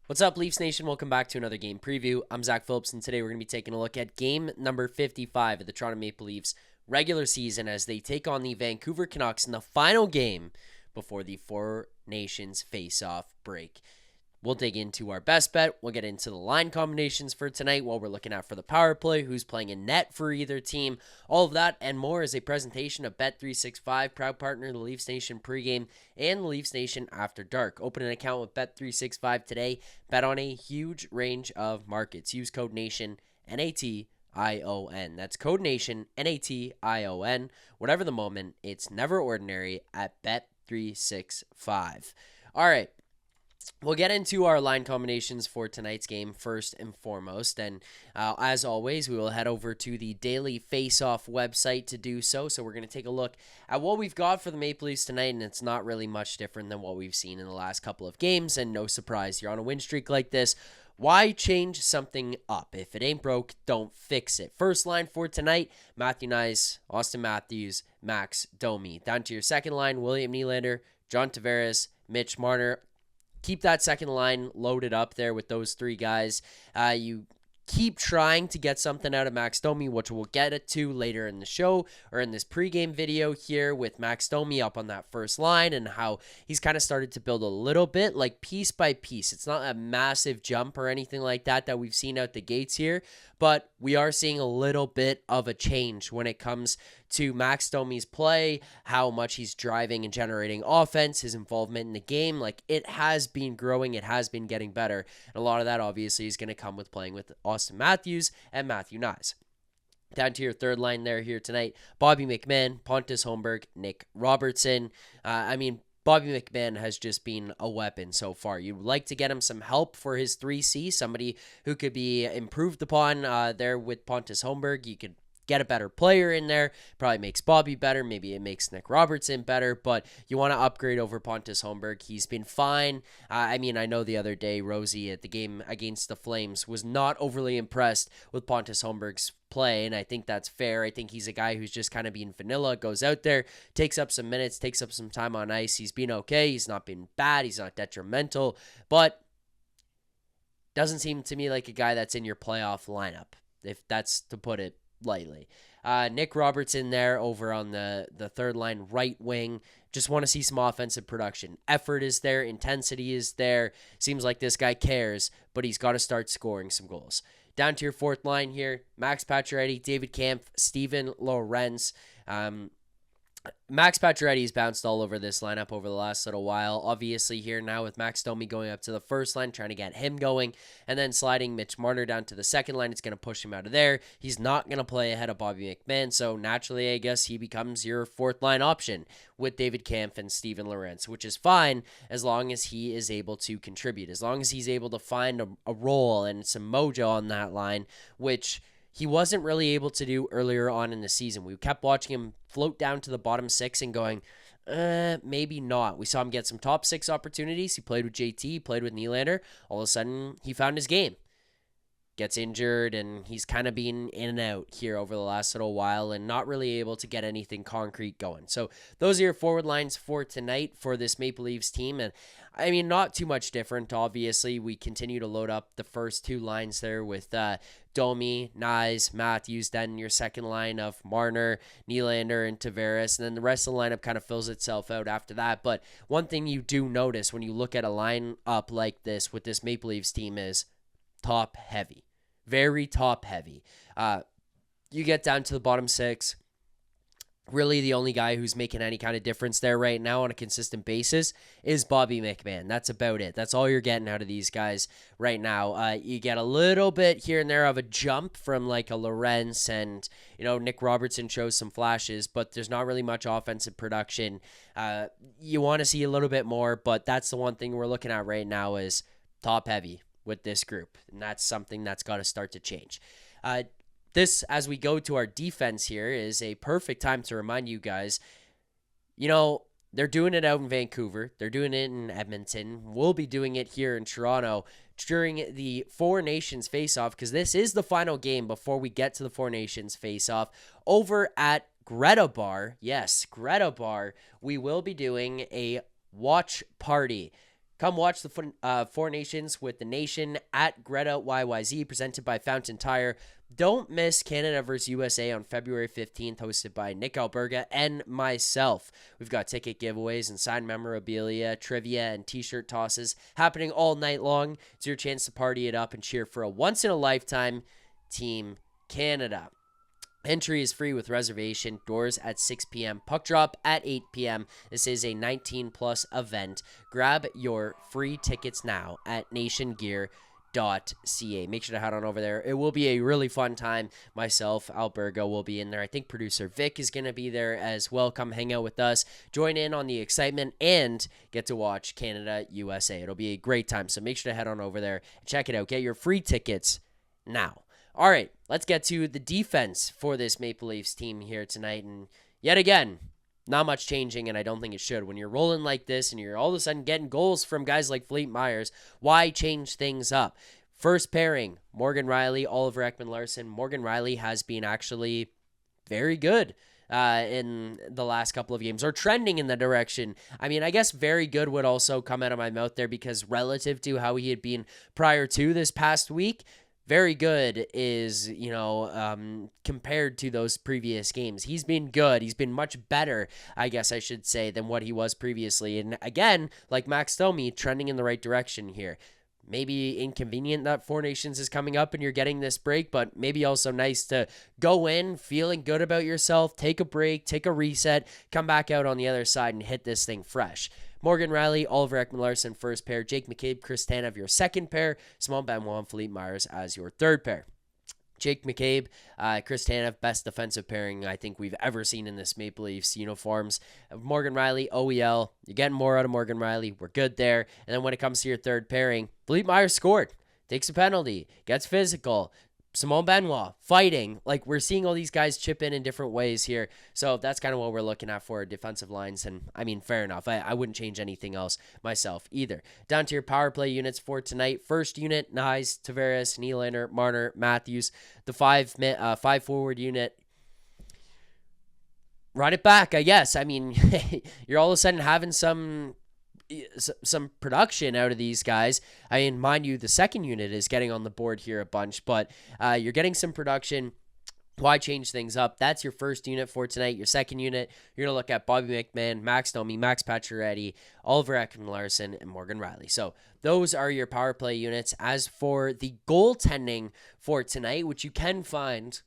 What's up, Leafs Nation? Welcome back to another game preview. I'm Zack Phillips, and today we're going to be taking a look at game number 55 of the Toronto Maple Leafs regular season as they take on the Vancouver Canucks in the final game before the Four Nations face-off break. We'll dig into our best bet. We'll get into the line combinations for tonight, what we're looking at for the power play, who's playing in net for either team. All of that and more is a presentation of Bet365, proud partner of the Leafs Nation pregame and the Leafs Nation After Dark. Open an account with Bet365 today. Bet on a huge range of markets. Use code NATION, NATION. That's code NATION, NATION. Whatever the moment, it's never ordinary at Bet365. All right. We'll get into our line combinations for tonight's game first and foremost, and as always, we will head over to the Daily Face-Off website to do so. So we're going to take a look at what we've got for the Maple Leafs tonight, and it's not really much different than what we've seen in the last couple of games, and no surprise, you're on a win streak like this. Why change something up? If it ain't broke, don't fix it. First line for tonight, Matthew Knies, Austin Matthews, Max Domi. Down to your second line, William Nylander, John Tavares, Mitch Marner. Keep that second line loaded up there with those three guys. You keep trying to get something out of Max Domi, which we'll get to later in the show or in this pregame video here with Max Domi up on that first line and how he's kind of started to build a little bit like piece by piece. It's not a massive jump or anything like that we've seen out the gates here, but we are seeing a little bit of a change when it comes to Max Domi's play, how much he's driving and generating offense, his involvement in the game. Like, it has been growing, it has been getting better. And a lot of that obviously is going to come with playing with Austin Matthews and Matthew Knies. Down to your third line there here tonight, Bobby McMann, Pontus Holmberg, Nick Robertson. Bobby McMann has just been a weapon so far. You'd like to get him some help for his 3C, somebody who could be improved upon there with Pontus Holmberg. You could get a better player in there. Probably makes Bobby better. Maybe it makes Nick Robertson better, but you want to upgrade over Pontus Holmberg. He's been fine. I know the other day, Rosie at the game against the Flames was not overly impressed with Pontus Holmberg's play, and I think that's fair. I think he's a guy who's just kind of being vanilla, goes out there, takes up some minutes, takes up some time on ice. He's been okay. He's not been bad. He's not detrimental, but doesn't seem to me like a guy that's in your playoff lineup, if that's to put it lightly. Nick Robertson there over on the third line right wing. Just want to see some offensive production. Effort is there. Intensity is there. Seems like this guy cares, but he's got to start scoring some goals. Down to your fourth line here, Max Pacioretty, David Kampf, Steven Lorentz. Max Pacioretty's bounced all over this lineup over the last little while. Obviously here now with Max Domi going up to the first line, trying to get him going, and then sliding Mitch Marner down to the second line. It's going to push him out of there. He's not going to play ahead of Bobby McMann, so naturally I guess he becomes your fourth line option with David Kampf and Steven Lorentz, which is fine as long as he is able to contribute, as long as he's able to find a role and some mojo on that line, which he wasn't really able to do earlier on in the season. We kept watching him float down to the bottom six and going, maybe not. We saw him get some top six opportunities. He played with JT, he played with Nylander. All of a sudden, he found his game. Gets injured, and he's kind of been in and out here over the last little while and not really able to get anything concrete going. So those are your forward lines for tonight for this Maple Leafs team. And not too much different. Obviously, we continue to load up the first two lines there with Domi, Knies, Matthews, then your second line of Marner, Nylander, and Tavares, and then the rest of the lineup kind of fills itself out after that. But one thing you do notice when you look at a lineup like this with this Maple Leafs team is top heavy. Very top heavy. You get down to the bottom six. Really, the only guy who's making any kind of difference there right now on a consistent basis is Bobby McMann. That's about it. That's all you're getting out of these guys right now. You get a little bit here and there of a jump from like a Lorentz, and Nick Robertson shows some flashes, but there's not really much offensive production. You want to see a little bit more, but that's the one thing we're looking at right now is top heavy with this group, and that's something that's got to start to change. This, as we go to our defense here, is a perfect time to remind you guys, they're doing it out in Vancouver. They're doing it in Edmonton. We'll be doing it here in Toronto during the Four Nations face-off, because this is the final game before we get to the Four Nations face-off over at Greta Bar. Yes, Greta Bar. We will be doing a watch party. Come watch the Four Nations with the Nation at Greta YYZ, presented by Fountain Tire. Don't miss Canada vs. USA on February 15th, hosted by Nick Alberga and myself. We've got ticket giveaways and signed memorabilia, trivia, and t-shirt tosses happening all night long. It's your chance to party it up and cheer for a once-in-a-lifetime Team Canada. Entry is free with reservation. Doors at 6 p.m. Puck drop at 8 p.m. This is a 19-plus event. Grab your free tickets now at nationgear.ca. Make sure to head on over there. It will be a really fun time. Myself, Alberga, will be in there. I think producer Vic is going to be there as well. Come hang out with us. Join in on the excitement and get to watch Canada, USA. It'll be a great time. So make sure to head on over there. Check it out. Get your free tickets now. All right, let's get to the defense for this Maple Leafs team here tonight. And yet again, not much changing, and I don't think it should. When you're rolling like this and you're all of a sudden getting goals from guys like Philippe Myers, why change things up? First pairing, Morgan Rielly, Oliver Ekman-Larsson. Morgan Rielly has been actually very good in the last couple of games, or trending in the direction. I mean, I guess very good would also come out of my mouth there, because relative to how he had been prior to this past week, very good is, compared to those previous games. He's been good. He's been much better, I guess I should say, than what he was previously. And again, like Max Domi, trending in the right direction here. Maybe inconvenient that Four Nations is coming up and you're getting this break, but maybe also nice to go in feeling good about yourself, take a break, take a reset, come back out on the other side and hit this thing fresh. Morgan Rielly, Oliver Ekman-Larsson, first pair. Jake McCabe, Chris Tanev, your second pair. Simon Benoit and Philippe Myers as your third pair. Jake McCabe, Chris Tanev, best defensive pairing I think we've ever seen in this Maple Leafs uniforms. Morgan Rielly, OEL. You're getting more out of Morgan Rielly. We're good there. And then when it comes to your third pairing, Philippe Myers scored, takes a penalty, gets physical. Simon Benoit fighting. Like, we're seeing all these guys chip in different ways here. So that's kind of what we're looking at for defensive lines. And I mean, fair enough. I wouldn't change anything else myself either. Down to your power play units for tonight. First unit, Nyes, Tavares, Nylander, Marner, Matthews. The five forward unit. Run it back, I guess. I mean, you're all of a sudden having some production out of these guys. I mean, mind you, the second unit is getting on the board here a bunch, but you're getting some production. Why change things up? That's your first unit for tonight. Your second unit, you're going to look at Bobby McMahon, Max Domi, Max Pacioretty, Oliver Ekman-Larsson, and Morgan Rielly. So those are your power play units. As for the goaltending for tonight, which you can find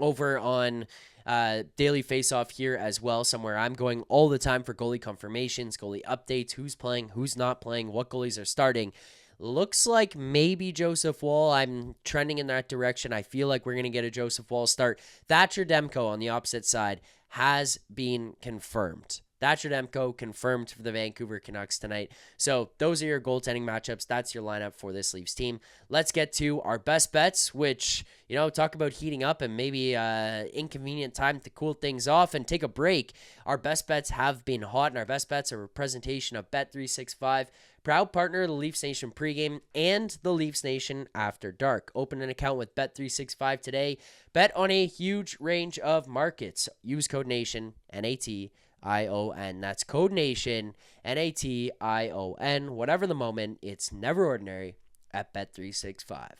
over on Daily Faceoff here as well, somewhere I'm going all the time for goalie confirmations, goalie updates, who's playing, who's not playing, what goalies are starting. Looks like maybe Joseph Woll. I'm trending in that direction. I feel like we're going to get a Joseph Woll start. Thatcher Demko on the opposite side has been confirmed. Thatcher Demko confirmed for the Vancouver Canucks tonight. So those are your goaltending matchups. That's your lineup for this Leafs team. Let's get to our best bets, which, talk about heating up and maybe inconvenient time to cool things off and take a break. Our best bets have been hot, and our best bets are a presentation of Bet365, proud partner of the Leafs Nation pregame and the Leafs Nation After Dark. Open an account with Bet365 today. Bet on a huge range of markets. Use code NATION, NATION. That's code NATION, NATION. Whatever the moment, it's never ordinary at Bet365.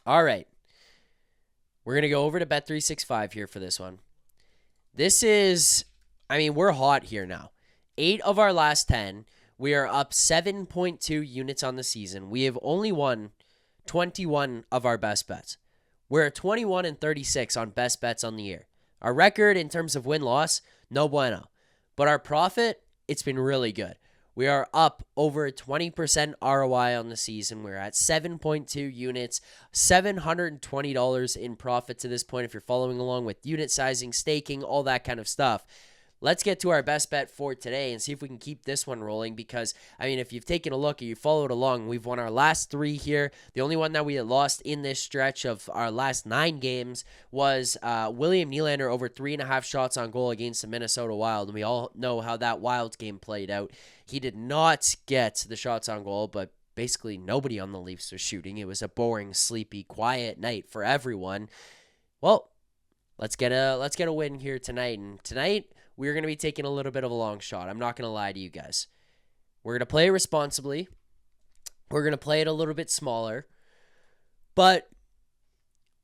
All right. We're going to go over to Bet365 here for this one. This is, we're hot here now. 8 of our last 10. We are up 7.2 units on the season. We have only won 21 of our best bets. We're at 21-36 on best bets on the year. Our record in terms of win-loss, no bueno. But our profit, it's been really good. We are up over 20% ROI on the season. We're at 7.2 units, $720 in profit to this point if you're following along with unit sizing, staking, all that kind of stuff. Let's get to our best bet for today and see if we can keep this one rolling because, if you've taken a look or you followed along, we've won our last 3 here. The only one that we had lost in this stretch of our last 9 games was William Nylander over 3.5 shots on goal against the Minnesota Wild, and we all know how that Wild game played out. He did not get the shots on goal, but basically nobody on the Leafs was shooting. It was a boring, sleepy, quiet night for everyone. Well, let's get a win here tonight, and tonight we're going to be taking a little bit of a long shot. I'm not going to lie to you guys. We're going to play it responsibly. We're going to play it a little bit smaller. But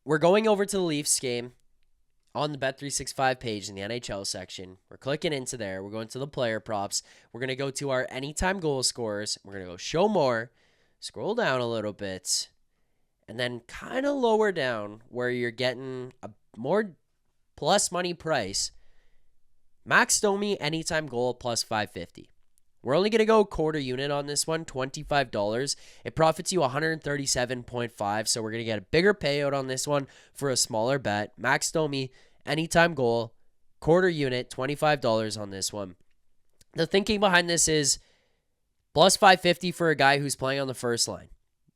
we're going over to the Leafs game on the Bet365 page in the NHL section. We're clicking into there. We're going to the player props. We're going to go to our anytime goal scorers. We're going to go show more. Scroll down a little bit. And then kind of lower down where you're getting a more plus money price. Max Domi anytime goal plus 550. We're only going to go quarter unit on this one, $25. It profits you 137.5, so we're going to get a bigger payout on this one for a smaller bet. Max Domi, anytime goal, quarter unit, $25 on this one. The thinking behind this is plus 550 for a guy who's playing on the first line.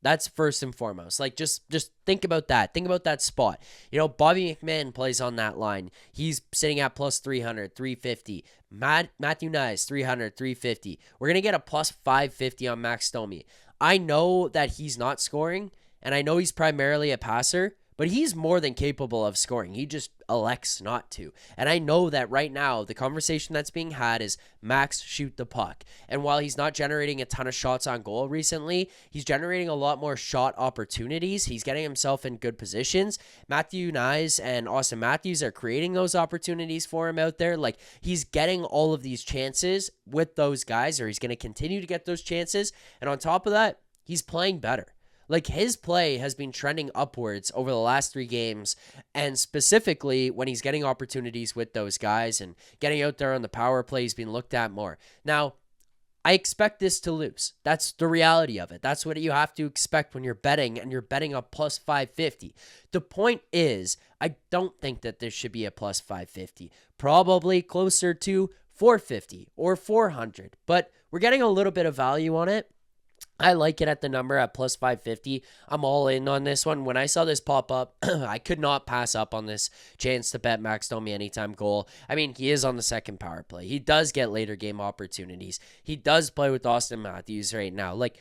That's first and foremost. Like, just think about that. Think about that spot. You know, Bobby McMahon plays on that line. He's sitting at plus 300, 350. Matthew Knies, 300, 350. We're going to get a plus 550 on Max Domi. I know that he's not scoring, and I know he's primarily a passer, but he's more than capable of scoring. He just elects not to. And I know that right now, the conversation that's being had is Max, shoot the puck. And while he's not generating a ton of shots on goal recently, he's generating a lot more shot opportunities. He's getting himself in good positions. Matthew Knies and Austin Matthews are creating those opportunities for him out there. Like, he's getting all of these chances with those guys, or he's going to continue to get those chances. And on top of that, he's playing better. Like, his play has been trending upwards over the last 3 games, and specifically when he's getting opportunities with those guys and getting out there on the power play, he's been looked at more. Now, I expect this to lose. That's the reality of it. That's what you have to expect when you're betting, and you're betting a plus 550. The point is, I don't think that there should be a plus 550. Probably closer to 450 or 400, but we're getting a little bit of value on it. I like it at the number at plus 550. I'm all in on this one. When I saw this pop up, I could not pass up on this chance to bet Max Domi anytime goal. I mean, he is on the second power play. He does get later game opportunities. He does play with Austin Matthews right now. Like,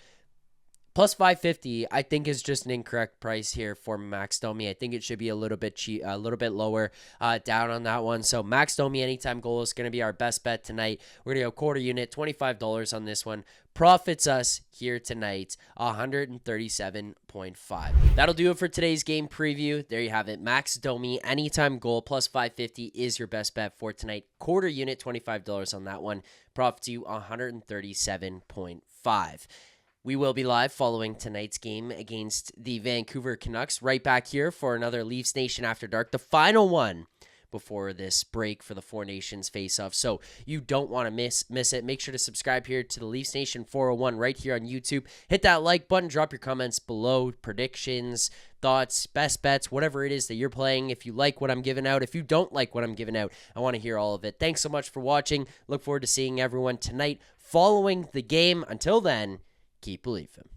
plus 550, I think, is just an incorrect price here for Max Domi. I think it should be a little bit cheap, a little bit lower down on that one. So Max Domi anytime goal is going to be our best bet tonight. We're going to go quarter unit, $25 on this one. Profits us here tonight, 137.5. That'll do it for today's game preview. There you have it. Max Domi anytime goal plus 550 is your best bet for tonight. Quarter unit, $25 on that one. Profits you 137.5. We will be live following tonight's game against the Vancouver Canucks. Right back here for another Leafs Nation After Dark, the final one before this break for the Four Nations face-off. So you don't want to miss it. Make sure to subscribe here to the Leafs Nation 401 right here on YouTube. Hit that like button. Drop your comments below. Predictions, thoughts, best bets, whatever it is that you're playing. If you like what I'm giving out, if you don't like what I'm giving out, I want to hear all of it. Thanks so much for watching. Look forward to seeing everyone tonight following the game. Until then, keep believing.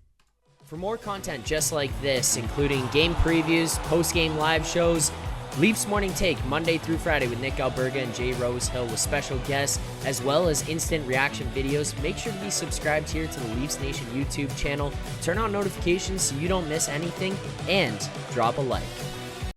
For more content just like this, including game previews, post-game live shows, Leafs Morning Take Monday through Friday with Nick Alberga and Jay Rosehill with special guests, as well as instant reaction videos, make sure to be subscribed here to the Leafs Nation YouTube channel. Turn on notifications so you don't miss anything, and drop a like.